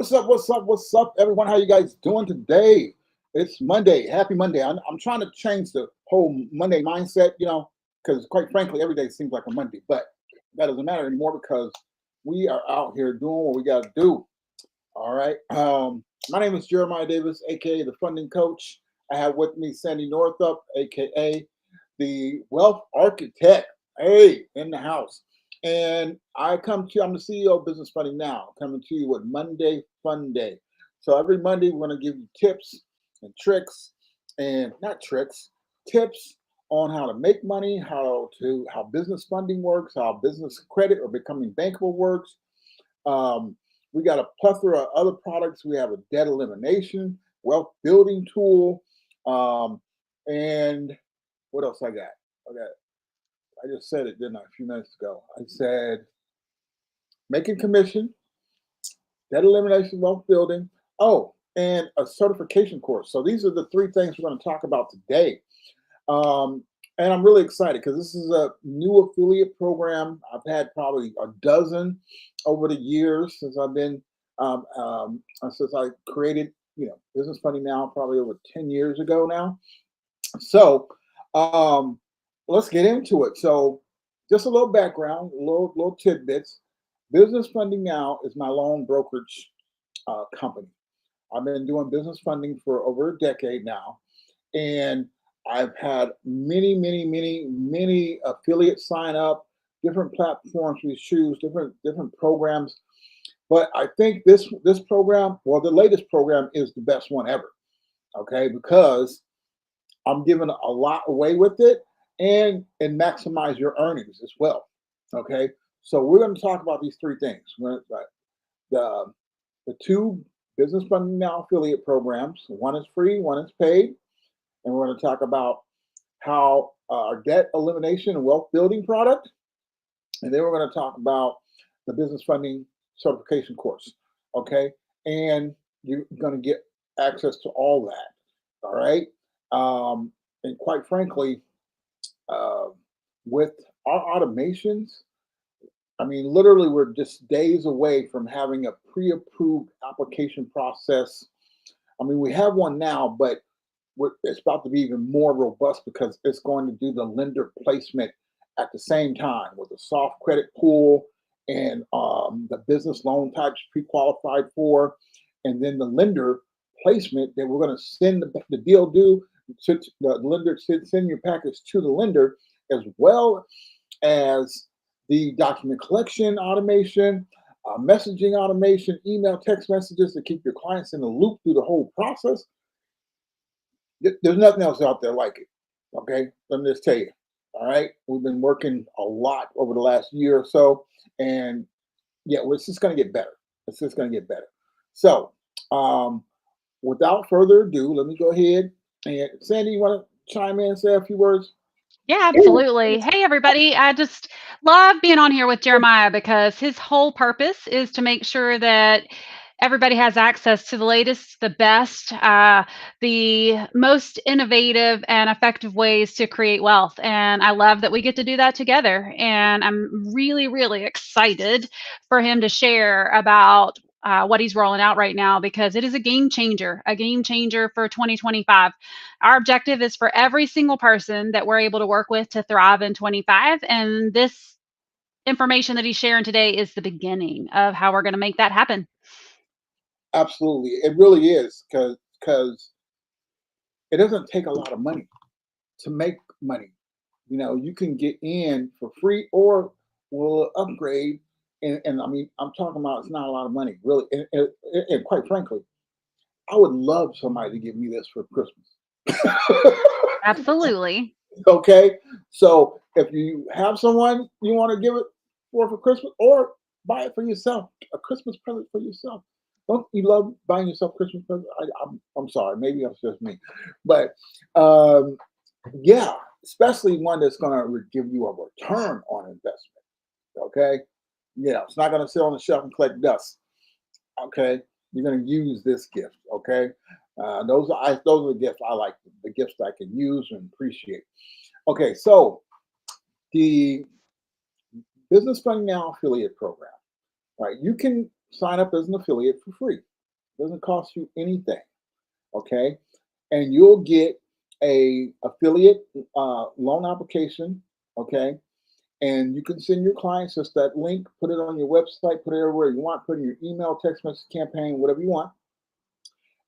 What's up? What's up? What's up, everyone? How you guys doing today? It's Monday. Happy Monday. I'm trying to change the whole Monday mindset, because quite frankly, every day seems like a Monday. But that doesn't matter anymore because we are out here doing what we got to do. All right. My name is Jeremiah Davis, aka the Funding Coach. I have with me Sandy Northup, aka the Wealth Architect. Hey, in the house. And I'm the CEO of Business Funding Now, coming to you with Monday Fun Day. So every Monday, we're going to give you tips and tricks, and not tricks, tips on how to make money, how business funding works, how business credit or becoming bankable works. Um, we got a plethora of other products. We have a debt elimination, wealth building tool, and what else I got? I just said it, didn't I, a few minutes ago? I said making commission, debt elimination, wealth building. Oh, and a certification course. So these are the three things we're going to talk about today. Um, and I'm really excited because this is a new affiliate program. I've had probably a dozen over the years since I created, Business Funding Now, probably over 10 years ago now. So um, let's get into it. So just a little background, little tidbits. Business Funding Now is my loan brokerage company. I've been doing business funding for over a decade now, and I've had many affiliates sign up, different platforms we choose, different programs. But I think this program, well, the latest program is the best one ever. Okay, because I'm giving a lot away with it, and maximize your earnings as well. Okay, so we're going to talk about these three things. The the two Business Funding Now affiliate programs. One is free, one is paid, and we're going to talk about how our debt elimination and wealth building product, and then we're going to talk about the business funding certification course. Okay, and you're going to get access to all that. All right, and quite frankly, uh, with our automations, I mean, literally, we're just days away from having a pre-approved application process. I mean, we have one now, but it's about to be even more robust because it's going to do the lender placement at the same time with the soft credit pool and the business loan types pre-qualified for, and then the lender placement that we're going to send the deal due to the lender, send your package to the lender, as well as the document collection automation, messaging automation, email, text messages to keep your clients in the loop through the whole process. There's nothing else out there like it. Okay, let me just tell you. All right, we've been working a lot over the last year or so, and yeah, it's just going to get better. It's just going to get better. So, without further ado, let me go ahead and Sandy, you want to chime in and say a few words? Yeah, absolutely. Hey, everybody. I just love being on here with Jeremiah because his whole purpose is to make sure that everybody has access to the latest, the best, the most innovative and effective ways to create wealth. And I love that we get to do that together. And I'm really, really excited for him to share about what he's rolling out right now because it is a game changer for 2025. Our objective is for every single person that we're able to work with to thrive in 25. And this information that he's sharing today is the beginning of how we're going to make that happen. Absolutely, it really is because it doesn't take a lot of money to make money. You can get in for free or will upgrade. And I mean, I'm talking about it's not a lot of money, really. And quite frankly, I would love somebody to give me this for Christmas. Absolutely. Okay, so if you have someone you want to give it for Christmas, or buy it for yourself, a Christmas present for yourself. Don't you love buying yourself Christmas presents? I'm sorry, maybe that's just me, but um, yeah, especially one that's going to give you a return on investment. Okay, it's not going to sit on the shelf and collect dust. Okay, you're going to use this gift. Okay, those are the gifts I like, the gifts I can use and appreciate. Okay, so the Business Funding Now affiliate program, right? You can sign up as an affiliate for free. Doesn't cost you anything. Okay, and you'll get a affiliate loan application. Okay, and you can send your clients just that link, put it on your website, put it everywhere you want, put it in your email, text message campaign, whatever you want.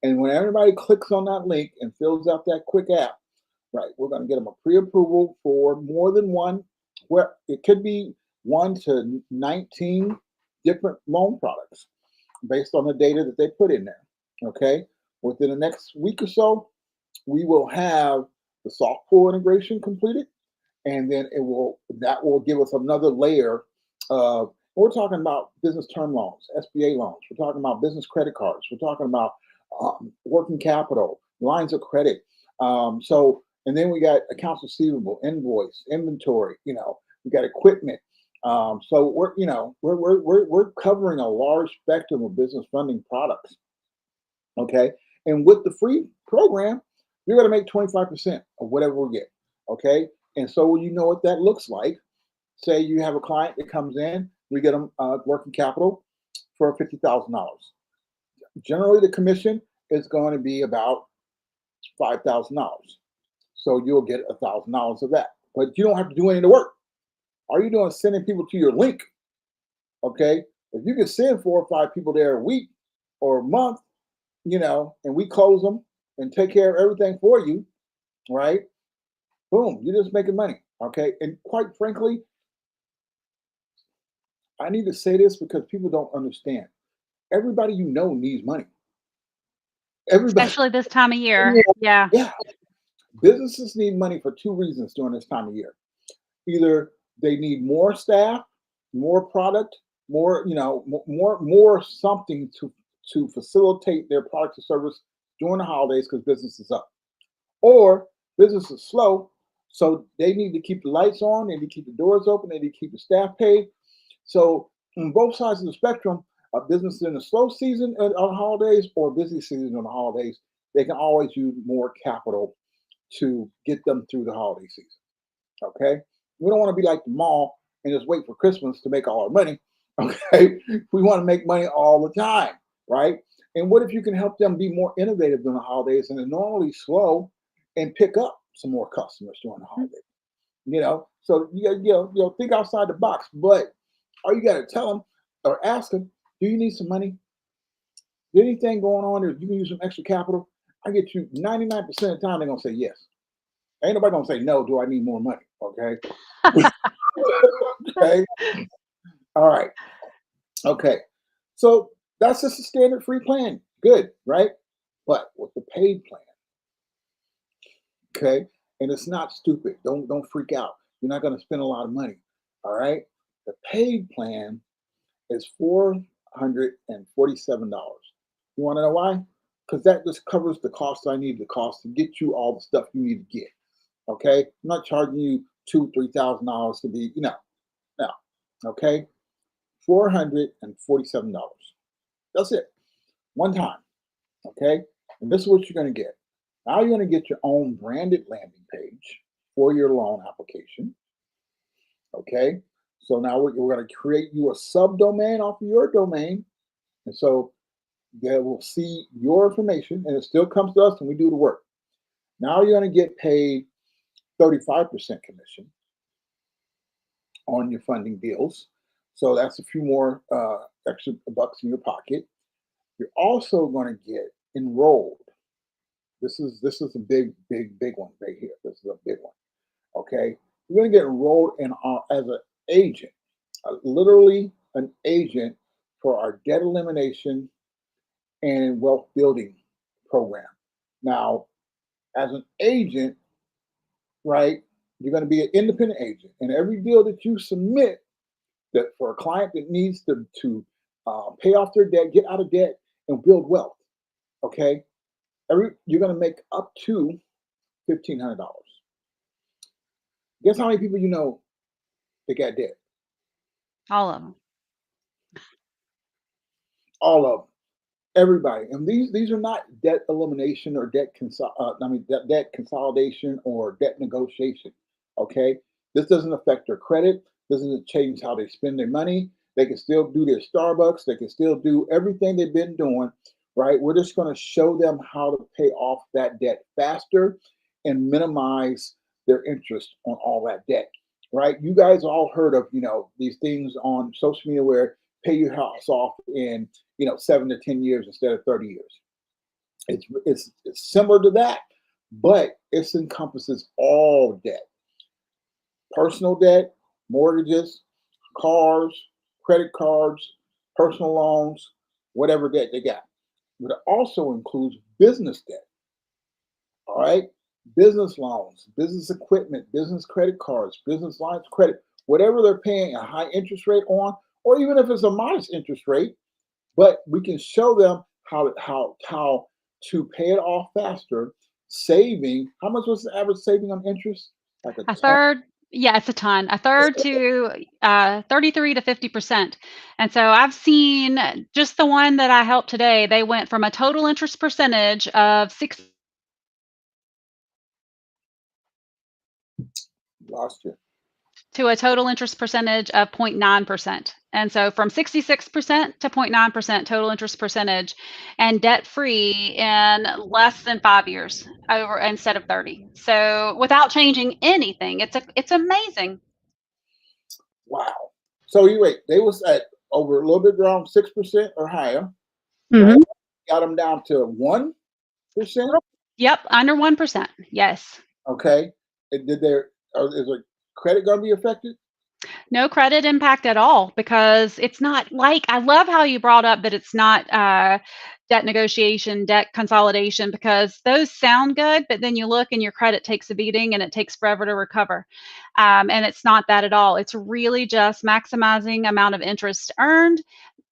And when everybody clicks on that link and fills out that quick app, right, we're going to get them a pre-approval for more than one. Where it could be 1 to 19 different loan products based on the data that they put in there. Okay, within the next week or so, we will have the soft pull integration completed, and then that will give us another layer of. We're talking about business term loans, SBA loans. We're talking about business credit cards. We're talking about working capital, lines of credit. And then we got accounts receivable, invoice, inventory. We got equipment. So we're covering a large spectrum of business funding products. Okay, and with the free program, you're going to make 25% of whatever we get. Okay, and so you know what that looks like. Say you have a client that comes in, we get them working capital for $50,000. Generally, the commission is going to be about $5,000. So you'll get $1,000 of that. But you don't have to do any of the work. All you're doing is sending people to your link. Okay. If you can send 4 or 5 people there a week or a month, and we close them and take care of everything for you, right? Boom, you're just making money. Okay. And quite frankly, I need to say this because people don't understand. Everybody needs money. Everybody. Especially this time of year. Yeah. Yeah. Businesses need money for 2 reasons during this time of year. Either they need more staff, more product, more something to facilitate their product or service during the holidays because business is up, or business is slow, so they need to keep the lights on, they need to keep the doors open, they need to keep the staff paid. So on both sides of the spectrum, a business in the slow season on holidays or busy season on the holidays, they can always use more capital to get them through the holiday season. Okay, we don't want to be like the mall and just wait for Christmas to make all our money. Okay, we want to make money all the time, right? And what if you can help them be more innovative during the holidays and they're normally slow and pick up some more customers during the holidays? So you think outside the box. But all you got to tell them or ask them, do you need some money? Is anything going on there? You can use some extra capital. I get you 99% of the time they're gonna say yes. Ain't nobody gonna say no. Do I need more money? Okay. Okay. All right. Okay. So that's just a standard free plan. Good, right? But with the paid plan, okay, and it's not stupid. Don't freak out. You're not gonna spend a lot of money. All right. The paid plan is $447. You want to know why? Because that just covers the cost to get you all the stuff you need to get. Okay, I'm not charging you $2,000-$3,000 to be, no. Okay, $447. That's it, one time. Okay, and this is what you're going to get. Now you're going to get your own branded landing page for your loan application. Okay, so now we're going to create you a subdomain off of your domain, and so they will see your information, and it still comes to us, and we do the work. Now you're going to get paid 35% commission on your funding deals. So that's a few more extra bucks in your pocket. You're also going to get enrolled. This is a big one right here. This is a big one. Okay, you're going to get enrolled in as an agent, literally an agent for our debt elimination and wealth building program. Now, as an agent, right, you're going to be an independent agent, and every deal that you submit that for a client that needs to pay off their debt, get out of debt, and build wealth, okay, you're going to make up to $1,500. Guess how many people that got debt? All of them. All of them. Everybody. And these are not debt elimination or debt consolidation or debt negotiation. Okay, this doesn't affect their credit. This doesn't change how they spend their money. They can still do their Starbucks. They can still do everything they've been doing right? We're just going to show them how to pay off that debt faster and minimize their interest on all that debt, right? You guys all heard of, these things on social media where pay your house off in, 7 to 10 years instead of 30 years. It's similar to that, but it encompasses all debt, personal debt, mortgages, cars, credit cards, personal loans, whatever debt they got. But it also includes business debt. All right. Business loans, business equipment, business credit cards, business lines of credit, whatever they're paying a high interest rate on, or even if it's a modest interest rate, but we can show them how to pay it off faster, saving. How much was the average saving on interest? Like a A ton. third, yeah, it's a ton. A third to 33 to 50%. And so I've seen just the one that I helped today, they went from a total interest percentage of six Lost you. to a total interest percentage of 0.9%. And so from 66% to 0.9% total interest percentage and debt free in less than 5 years over instead of 30. So without changing anything, it's amazing. Wow. So you wait, they was at over a little bit around 6% or higher, right? Mhm. Got them down to 1%. Yep, under 1%. Yes. Okay. And is their credit going to be affected? No credit impact at all because it's not like I love how you brought up that it's not debt negotiation, debt consolidation, because those sound good, but then you look and your credit takes a beating and it takes forever to recover. And it's not that at all. It's really just maximizing amount of interest earned,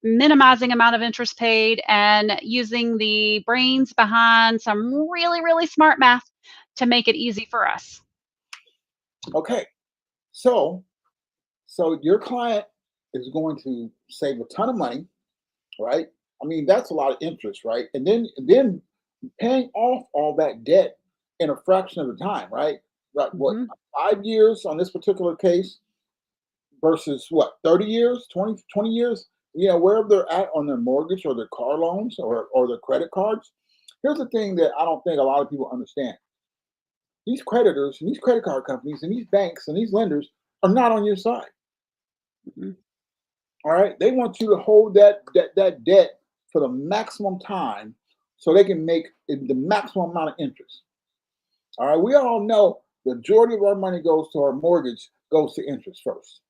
minimizing amount of interest paid, and using the brains behind some really, really smart math to make it easy for us. Okay. So your client is going to save a ton of money, right? I mean, that's a lot of interest, right? And then paying off all that debt in a fraction of the time, right? Like what, Mhm. 5 years on this particular case versus what, 30 years, 20 yever wherever they're at on their mortgage or their car loans or their credit cards. Here's the thing that I don't think a lot of people understand. These creditors and these credit card companies and these banks and these lenders are not on your side. Mhm. All right. They want you to hold that debt for the maximum time so they can make the maximum amount of interest. All right. We all know the majority of our money goes to our mortgage, goes to interest first,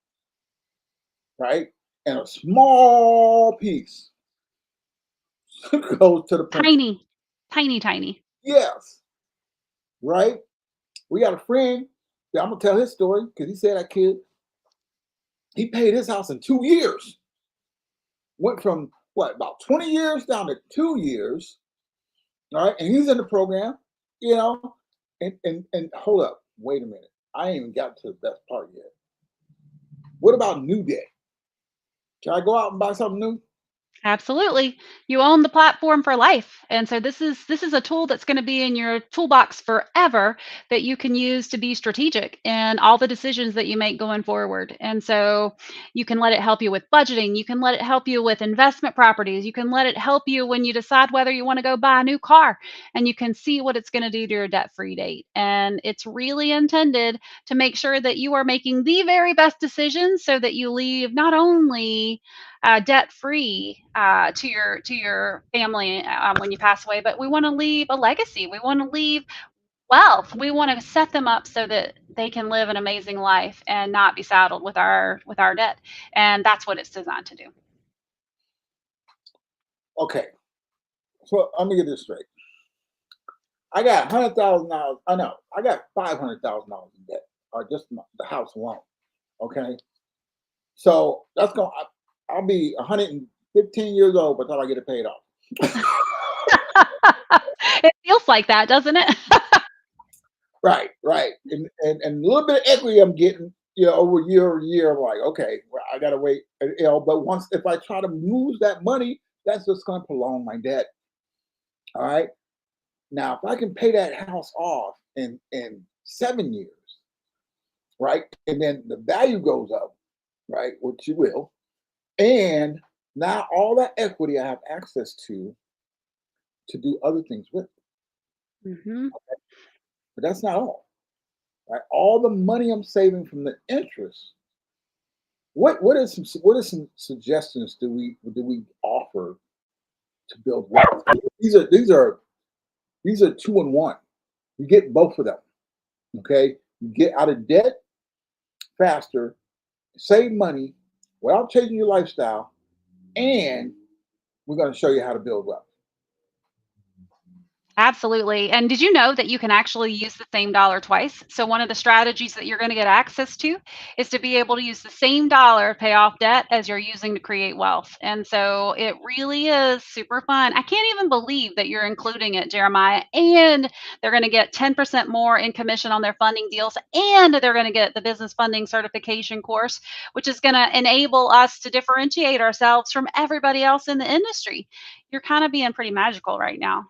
right? And a small piece goes to the principal. Tiny, tiny, tiny. Yes, right. We got a friend. Yeah, I'm gonna tell his story because he said that kid he paid his house in 2 years. Went from what about 20 years down to 2 years. All right, and he's in the program, you know. And hold up, wait a minute. I ain't even got to the best part yet. What about new debt? Can I go out and buy something new? Absolutely. You own the platform for life. And so this is a tool that's going to be in your toolbox forever that you can use to be strategic in all the decisions that you make going forward. And so you can let it help you with budgeting, you can let it help you with investment properties, you can let it help you when you decide whether you want to go buy a new car, and you can see what it's going to do to your debt-free date. And it's really intended to make sure that you are making the very best decisions so that you leave not only debt free to your family when you pass away, but we want to leave a legacy. We want to leave wealth. We want to set them up so that they can live an amazing life and not be saddled with our debt. And that's what it's designed to do. Okay, so let me get this straight. I got $100,000. I know I got $500,000 in debt, or just the house alone. Okay, so I'll be 115 years old by the time I get it paid off. It feels like that, doesn't it? Right, right. And a little bit of equity I'm getting, over year. I'm like, okay, well, I gotta wait. But once if I try to lose that money, that's just gonna prolong my debt. All right. Now, if I can pay that house off in 7 years, right, and then the value goes up, right, which you will, and now all that equity I have access to to do other things with it. Hmm. But that's not all, right? All the money I'm saving from the interest. What are some suggestions do we offer to build wealth? These are two in one. You get both of them. Okay, you get out of debt faster, save money without changing your lifestyle, and we're going to show you how to build wealth. Absolutely. And did you know that you can actually use the same dollar twice? So, one of the strategies that you're going to get access to is to be able to use the same dollar to pay off debt as you're using to create wealth. And so, it really is super fun. I can't even believe that you're including it, Jeremiah. And they're going to get 10% more in commission on their funding deals. And they're going to get the business funding certification course, which is going to enable us to differentiate ourselves from everybody else in the industry. You're kind of being pretty magical right now.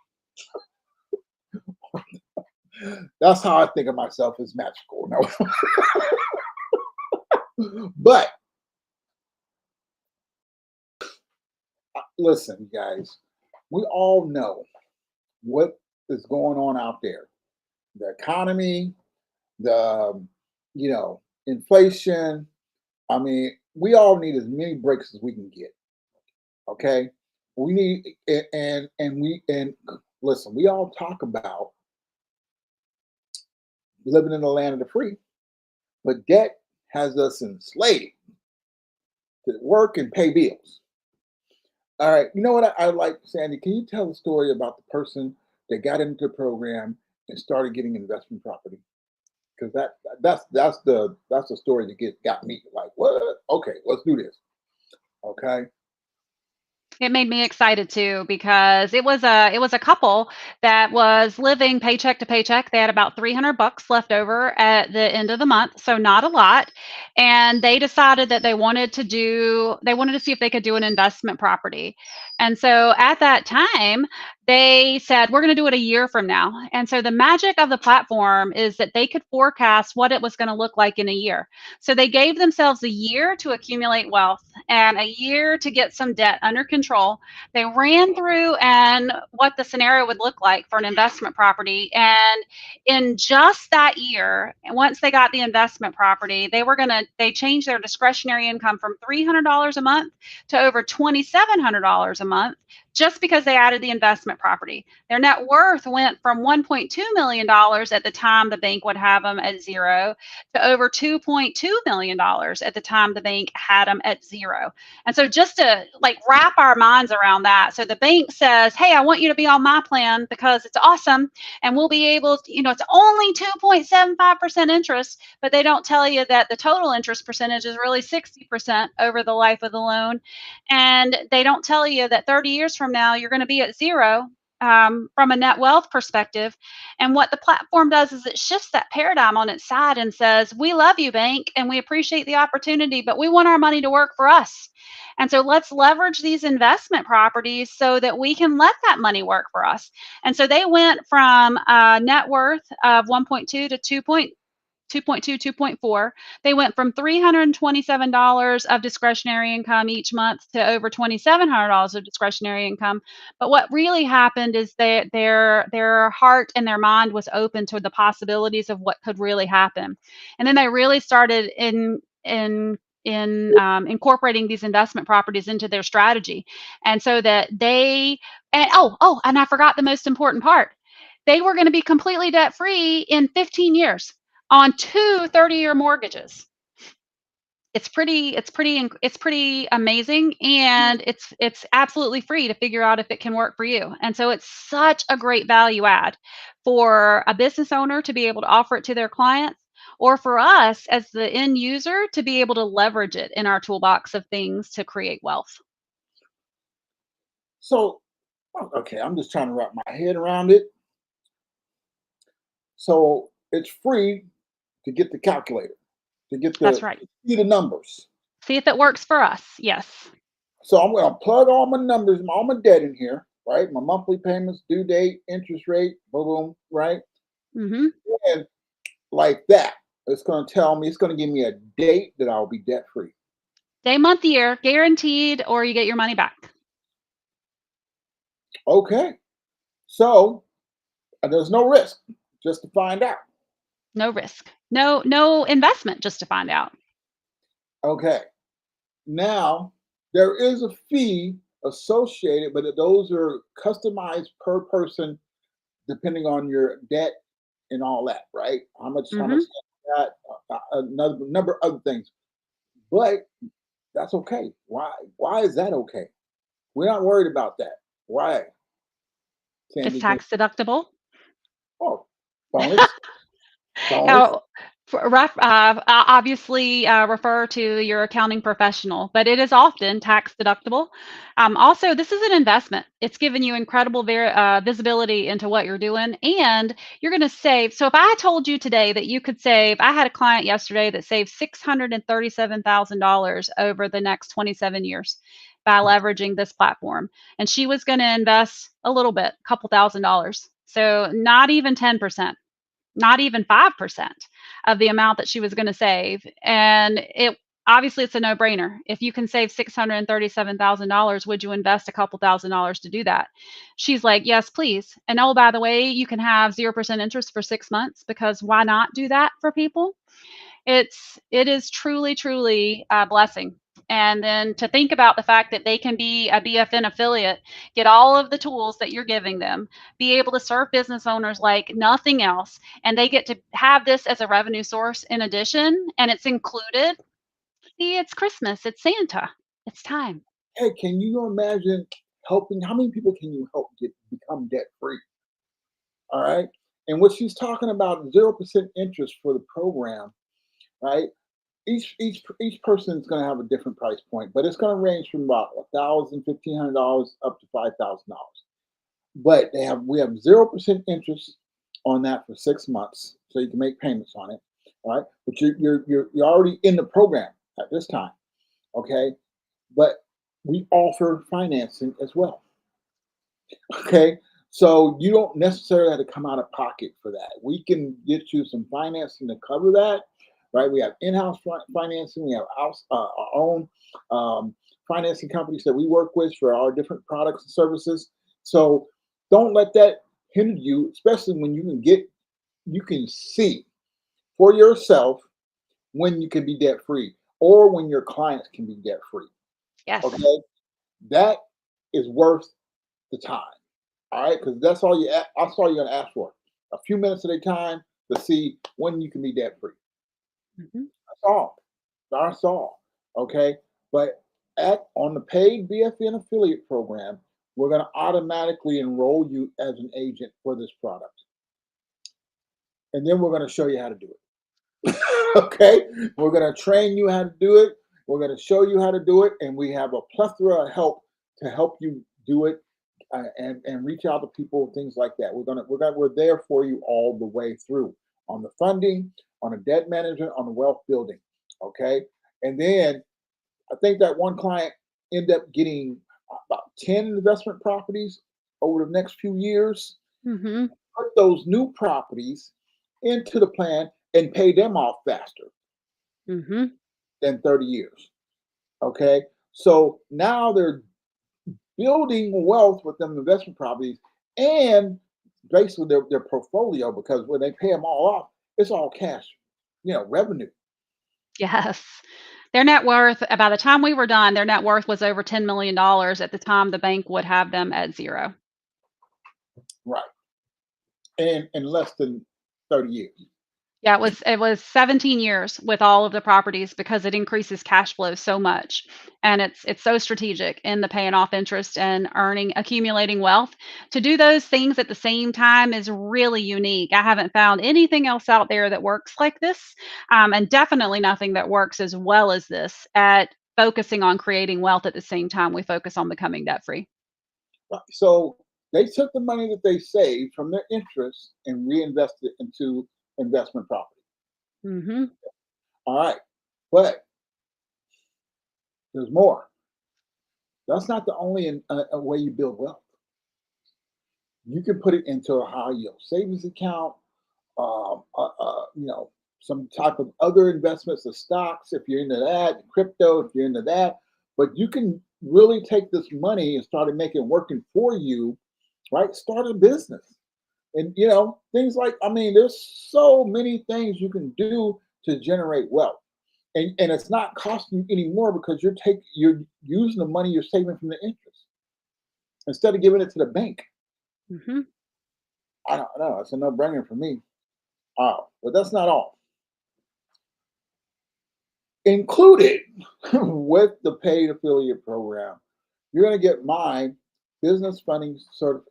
That's how I think of myself as magical. No. But listen, guys, we all know what is going on out there. The economy, the inflation. I mean, we all need as many breaks as we can get. Okay, we need and listen. We all talk about living in the land of the free, but debt has us enslaved to work and pay bills. All right, you know what I like, Sandy? Can you tell the story about the person that got into the program and started getting investment property? Because that's the story that got me like, what? Okay, let's do this. Okay. It made me excited too because it was a couple that was living paycheck to paycheck. They had about 300 bucks left over at the end of the month, so not a lot. And they decided that they wanted to see if they could do an investment property. And so at that time, they said, we're going to do it a year from now. And so the magic of the platform is that they could forecast what it was going to look like in a year. So they gave themselves a year to accumulate wealth and a year to get some debt under control. They ran through and what the scenario would look like for an investment property. And in just that year, once they got the investment property, they changed their discretionary income from $300 a month to over $2,700 a month just because they added the investment property. Their net worth went from $1.2 million at the time the bank would have them at zero to over $2.2 million at the time the bank had them at zero. And so just to like wrap our minds around that. So the bank says, hey, I want you to be on my plan because it's awesome. And we'll be able to, it's only 2.75% interest, but they don't tell you that the total interest percentage is really 60% over the life of the loan. And they don't tell you that 30 years from now, you're going to be at zero from a net wealth perspective. And what the platform does is it shifts that paradigm on its side and says, we love you, bank, and we appreciate the opportunity, but we want our money to work for us. And so let's leverage these investment properties so that we can let that money work for us. And so they went from a net worth of 1.2 to 2.2, 2.4. They went from $327 of discretionary income each month to over $2,700 of discretionary income. But what really happened is that their heart and their mind was open to the possibilities of what could really happen. And then they really started incorporating these investment properties into their strategy. And so that and I forgot the most important part. They were going to be completely debt free in 15 years on two 30-year mortgages. It's pretty amazing, and it's absolutely free to figure out if it can work for you. And so it's such a great value add for a business owner to be able to offer it to their clients, or for us as the end user to be able to leverage it in our toolbox of things to create wealth. So, okay, I'm just trying to wrap my head around it. So it's free to get the calculator, to get That's the right. see the numbers. See if it works for us. Yes. So I'm going to plug all my numbers, all my debt in here, right? My monthly payments, due date, interest rate, boom, boom, right? Hmm. And like that, it's going to tell me, it's going to give me a date that I'll be debt free. Day, month, year, guaranteed, or you get your money back. Okay. So there's no risk, just to find out. No risk. No investment just to find out. Okay. Now, there is a fee associated, but those are customized per person depending on your debt and all that, right? How much Mhm. that, another number of other things. But that's okay. Why? Why is that okay? We're not worried about that. Why, It's Sandy? tax deductible. Oh, bonus, bonus. Now, obviously, refer to your accounting professional, but it is often tax deductible. Also, this is an investment. It's giving you incredible visibility into what you're doing, and you're going to save. So, if I told you today that you could save, I had a client yesterday that saved $637,000 over the next 27 years by leveraging this platform, and she was going to invest a little bit, a couple $1,000s. So, not even 10%, not even 5% of the amount that she was going to save. And it obviously it's a no-brainer. If you can save $637,000, would you invest a couple $1,000s to do that? She's like, yes, please. And oh, by the way, you can have 0% interest for 6 months, because why not do that for people? It is truly a blessing. And then to think about the fact that they can be a BFN affiliate, get all of the tools that you're giving them, be able to serve business owners like nothing else, and they get to have this as a revenue source in addition, and it's included. See, it's Christmas, it's Santa, it's time. Hey, can you imagine helping? How many people can you help become debt free? All right. And what she's talking about, 0% interest for the program, right? Each person is going to have a different price point, but it's going to range from about $1,000, $1,500 up to $5,000. But we have 0% interest on that for 6 months, so you can make payments on it. All right, but you're already in the program at this time. Okay, but we offer financing as well. Okay, so you don't necessarily have to come out of pocket for that. We can get you some financing to cover that, right? We have in-house financing. We have our own financing companies that we work with for our different products and services. So don't let that hinder you, especially when you can see for yourself when you can be debt free or when your clients can be debt free. Yes. Okay, that is worth the time. All right, because that's all you're gonna ask for. A few minutes at a time to see when you can be debt free. Mhm. That's all. That's all. Okay. But on the paid BFN affiliate program, we're gonna automatically enroll you as an agent for this product. And then we're gonna show you how to do it. Okay. We're gonna train you how to do it. We're gonna show you how to do it, and we have a plethora of help to help you do it and reach out to people, things like that. We're there for you all the way through on the funding, on the debt management, on the wealth building. Okay, and then I think that one client ended up getting about 10 investment properties over the next few years. Mhm. Put those new properties into the plan and pay them off faster Mhm. than 30 years. Okay, so now they're building wealth with them investment properties and basically their portfolio, because when they pay them all off, it's all cash, revenue. Yes. Their net worth, by the time we were done, their net worth was over $10 million. At the time, the bank would have them at 0. Right. And in less than 30 years. Yeah, it was 17 years with all of the properties, because it increases cash flow so much. And it's so strategic in the paying off interest and accumulating wealth. To do those things at the same time is really unique. I haven't found anything else out there that works like this. And definitely nothing that works as well as this at focusing on creating wealth at the same time we focus on becoming debt free. Right. So they took the money that they saved from their interest and reinvested it into investment property. Hmm. All right. But there's more. That's not the only a way you build wealth. You can put it into a high yield savings account, some type of other investments, the stocks, if you're into that, crypto, if you're into that. But you can really take this money and start making it working for you right? Start a business. And things like, I mean, there's so many things you can do to generate wealth. And it's not costing you anymore because you're using the money you're saving from the interest instead of giving it to the bank. Hmm. I don't know. It's a no-brainer for me. But that's not all. Included with the paid affiliate program, you're going to get my business funding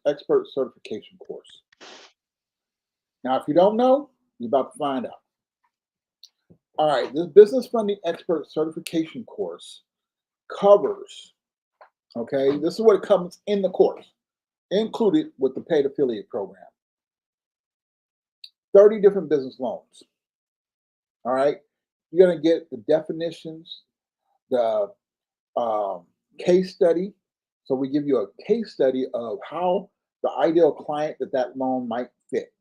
expert certification course. Now, if you don't know, you're about to find out. All right, this business funding expert certification course covers, okay, this is what it comes in the course, included with the paid affiliate program, 30 different business loans. All right, you're going to get the definitions, the case study. So we give you a case study of how the ideal client that loan might fit.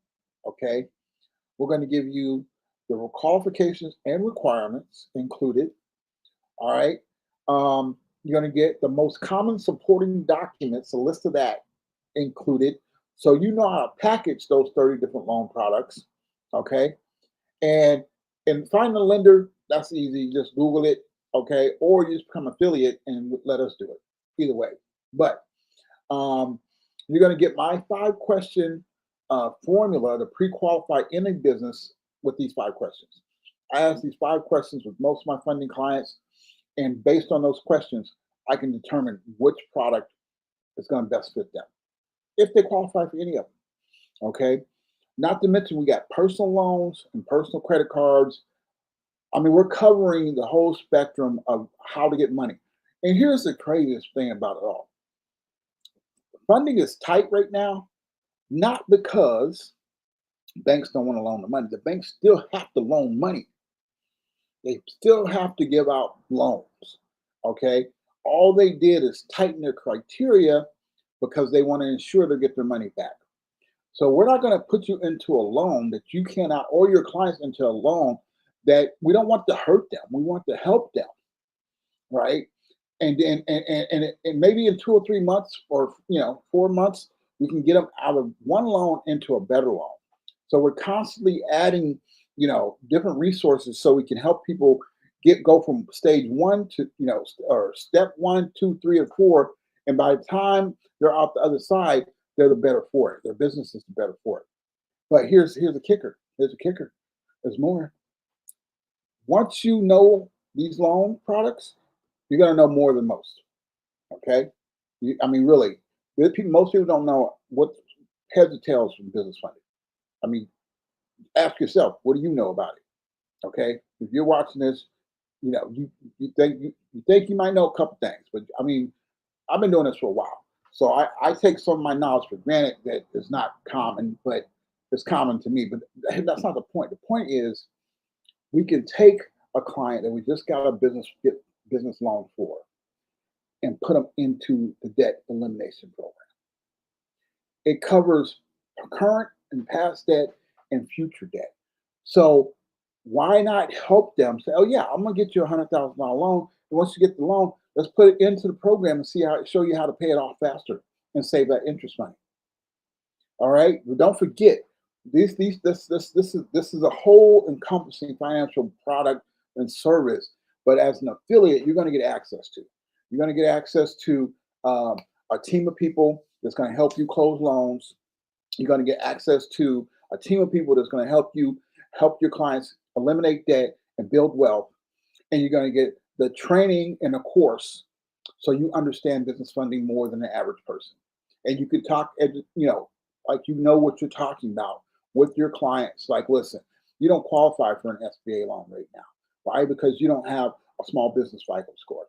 Okay, we're going to give you the qualifications and requirements included. All right. You're going to get the most common supporting documents, a list of that included. So you know how to package those 30 different loan products. Okay. And find the lender, that's easy. You just Google it. Okay. Or you just become affiliate and let us do it. Either way. But you're going to get my 5-question formula to pre-qualify any business with these 5 questions. I ask these 5 questions with most of my funding clients. And based on those questions, I can determine which product is going to best fit them if they qualify for any of them. Okay. Not to mention, we got personal loans and personal credit cards. I mean, we're covering the whole spectrum of how to get money. And here's the craziest thing about it all: funding is tight right now, not because banks don't want to loan the money. The banks still have to loan money, they still have to give out loans. Okay. All they did is tighten their criteria because they want to ensure they get their money back. So we're not going to put you into a loan that you cannot, or your clients into a loan that we don't want to hurt them. We want to help them, right? And then and maybe in 2 or 3 months, or 4 months, we can get them out of one loan into a better loan. So we're constantly adding, different resources so we can help people go from stage 1 to, or step 1, 2, 3, or 4. And by the time they're out the other side, they're the better for it. Their business is the better for it. But here's the kicker. Here's the kicker. There's more. Once you know these loan products, you're going to know more than most. Okay. I mean, really, most people don't know what heads or tails from business funding. I mean, ask yourself, what do you know about it? Okay. If you're watching this, you think you might know a couple things, but I mean, I've been doing this for a while. So I take some of my knowledge for granted that is not common, but it's common to me. But that's not the point. The point is, we can take a client that we just got a business loan for and put them into the debt elimination program. It covers current and past debt and future debt. So why not help them say, oh yeah, I'm gonna get you $100,000 loan. And once you get the loan, let's put it into the program and show you how to pay it off faster and save that interest money. All right. But don't forget, this is a whole encompassing financial product and service. But as an affiliate, you're going to get access to. You're going to get access to a team of people that's going to help you close loans. You're going to get access to a team of people that's going to help your clients eliminate debt and build wealth. And you're going to get the training in a course so you understand business funding more than the average person. And you can talk, like what you're talking about with your clients. Like, listen, you don't qualify for an SBA loan right now. Why? Because you don't have a small business FICO score.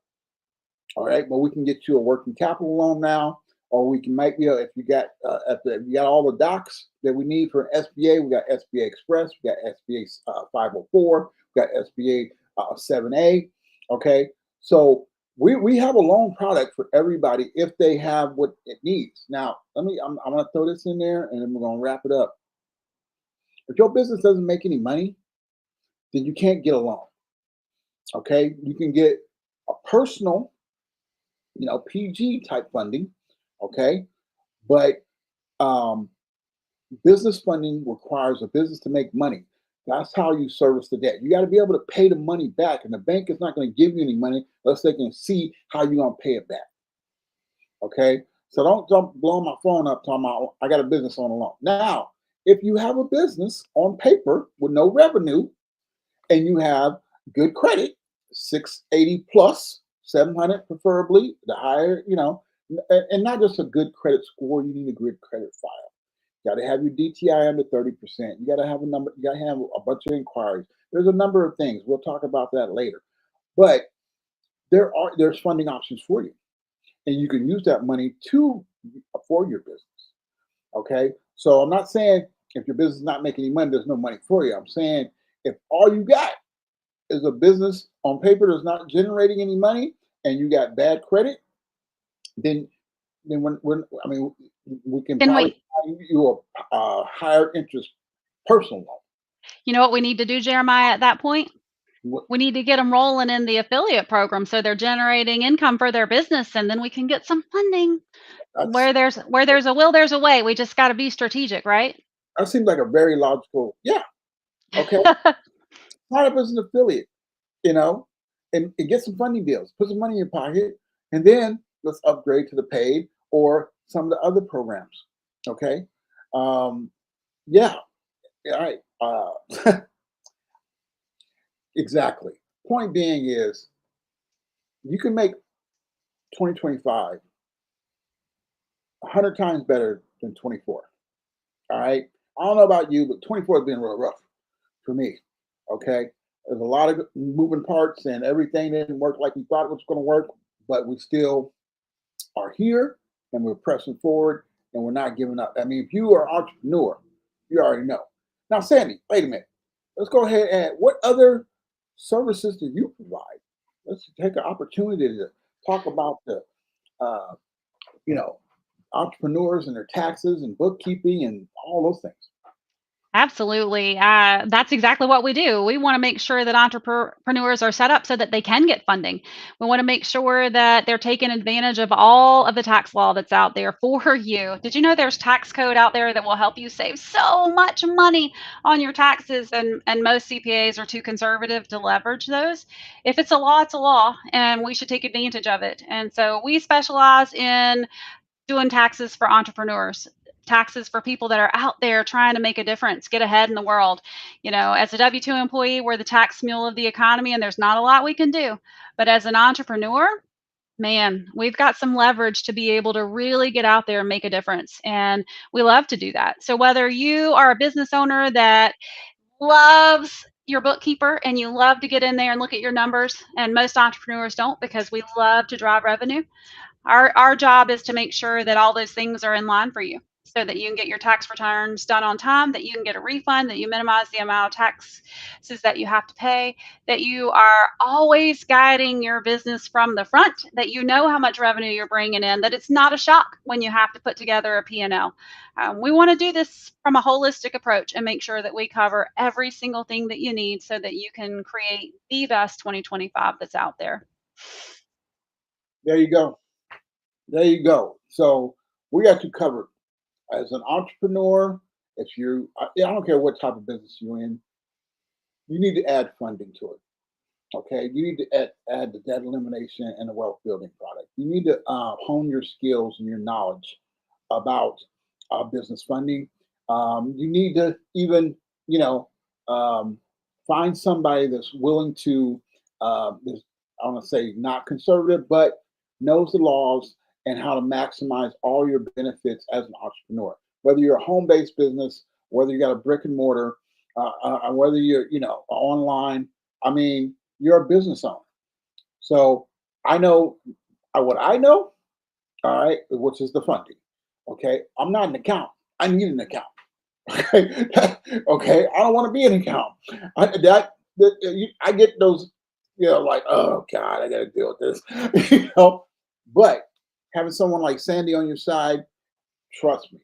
All right, but we can get you a working capital loan now, or we can make if you got all the docs that we need for an SBA. We got SBA Express, we got SBA 504, we got SBA 7A. Okay, so we have a loan product for everybody if they have what it needs. Now, I'm going to throw this in there, and then we're going to wrap it up. If your business doesn't make any money, then you can't get a loan. Okay, you can get a personal, PG type funding. Okay, but Um, Business funding requires a business to make money. That's how you service the debt. You got to be able to pay the money back, and the bank is not going to give you any money unless they can see how you're going to pay it back. Okay, so don't blow my phone up talking about I got a business on a loan. Now, if you have a business on paper with no revenue and you have good credit, 680 plus, 700 preferably, the higher, and not just a good credit score, you need a good credit file. You got to have your DTI under 30%. You got to have a number, you got to have a bunch of inquiries. There's a number of things. We'll talk about that later. But there's funding options for you. And you can use that money to for your business. Okay. So I'm not saying if your business is not making any money, there's no money for you. I'm saying if all you got is a business on paper that's not generating any money and you got bad credit, then when I mean we can Then probably we find you a higher interest personal loan. You know what we need to do, Jeremiah, at that point? What- We need to get them rolling in the affiliate program so they're generating income for their business, and then we can get some funding. That's Where there's a will, there's a way. We just got to be strategic, right? that seems like a very logical. Yeah. Okay. Sign up as an affiliate, you know, and get some funding deals. Put some money in your pocket, and then let's upgrade to the paid or some of the other programs. Okay. Um, yeah. All right. Exactly. Point being is you can make 2025 100 times better than 24. All right. I don't know about you, but 24 has been real rough for me. Okay. There's a lot of moving parts and everything didn't work like we thought it was going to work, but we still are here and we're pressing forward and we're not giving up. I mean, if you are an entrepreneur, you already know. Now, Sandy, wait a minute. Let's go ahead and what other services do you provide? Let's take an opportunity to talk about the, uh, you know, entrepreneurs and their taxes and bookkeeping and all those things. Absolutely. That's exactly what we do. We want to make sure that entrepreneurs are set up so that they can get funding. We want to make sure that they're taking advantage of all of the tax law that's out there for you. Did you know there's tax code out there that will help you save so much money on your taxes? And most CPAs are too conservative to leverage those. If it's a law, it's a law, and we should take advantage of it. And so we specialize in doing taxes for entrepreneurs, taxes for people that are out there trying to make a difference, get ahead in the world. As a W 2 employee, we're the tax mule of the economy, and there's not a lot we can do. But as an entrepreneur, man, we've got some leverage to be able to really get out there and make a difference. And we love to do that. So whether you are a business owner that loves your bookkeeper and you love to get in there and look at your numbers, and most entrepreneurs don't because we love to drive revenue, our job is to make sure that all those things are in line for you so that you can get your tax returns done on time, that you can get a refund, that you minimize the amount of taxes that you have to pay, that you are always guiding your business from the front, that you know how much revenue you're bringing in, that it's not a shock when you have to put together a P&L. We want to do this from a holistic approach and make sure that we cover every single thing that you need so that you can create the best 2025 that's out there. There you go. There you go. So we got you covered as an entrepreneur. If I don't care what type of business you're in, you need to add funding to it. Okay, you need to add the debt elimination and the wealth building product. You need to hone your skills and your knowledge about business funding. You need to even, um, find somebody that's willing to, I want to say not conservative, but knows the laws and how to maximize all your benefits as an entrepreneur. Whether you're a home-based business, whether you got a brick and mortar, whether you're, online. I mean, you're a business owner. So I know what I know, all right, which is the funding. Okay. I'm not an accountant. I need an account. Okay. Okay. I don't want to be an accountant. I get those, like, oh God, I got to deal with this, but having someone like Sandy on your side, trust me,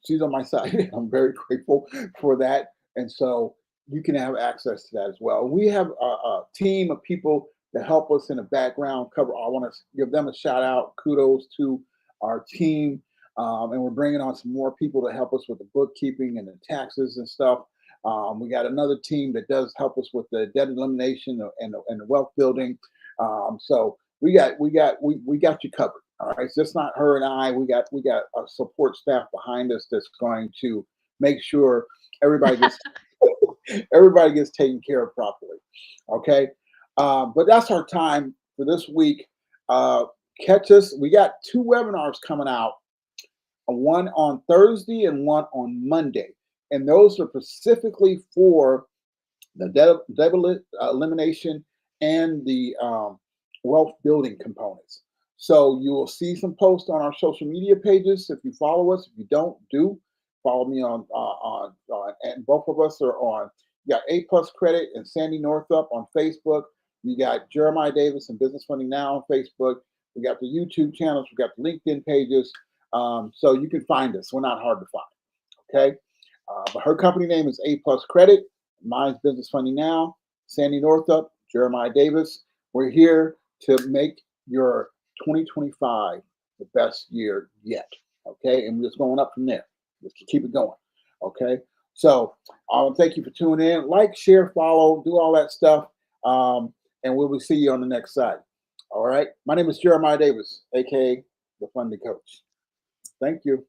she's on my side. I'm very grateful for that. And so you can have access to that as well. We have a team of people that help us in the background cover. I want to give them a shout out. Kudos to our team, and we're bringing on some more people to help us with the bookkeeping and the taxes and stuff. We got another team that does help us with the debt elimination and the wealth building. So we got you covered. All right, it's just not her and I. We got a support staff behind us that's going to make sure everybody gets everybody gets taken care of properly. Okay, but that's our time for this week. Catch us. We got 2 webinars coming out, one on Thursday and one on Monday, and those are specifically for the debt elimination and the wealth building components. So you will see some posts on our social media pages if you follow us. If you don't, do follow me on and both of us are on. You got A Plus Credit and Sandy Northup on Facebook. You got Jeremiah Davis and Business Funding Now on Facebook. We got the YouTube channels. We got the LinkedIn pages. So you can find us. We're not hard to find. Okay. But her company name is A Plus Credit. Mine's Business Funding Now. Sandy Northup, Jeremiah Davis. We're here to make your 2025 the best year yet. Okay. And we're just going up from there. Just keep it going. Okay. So thank you for tuning in. Like, share, follow, do all that stuff. And we will see you on the next side. All right. My name is Jeremiah Davis, aka the Funding Coach. Thank you.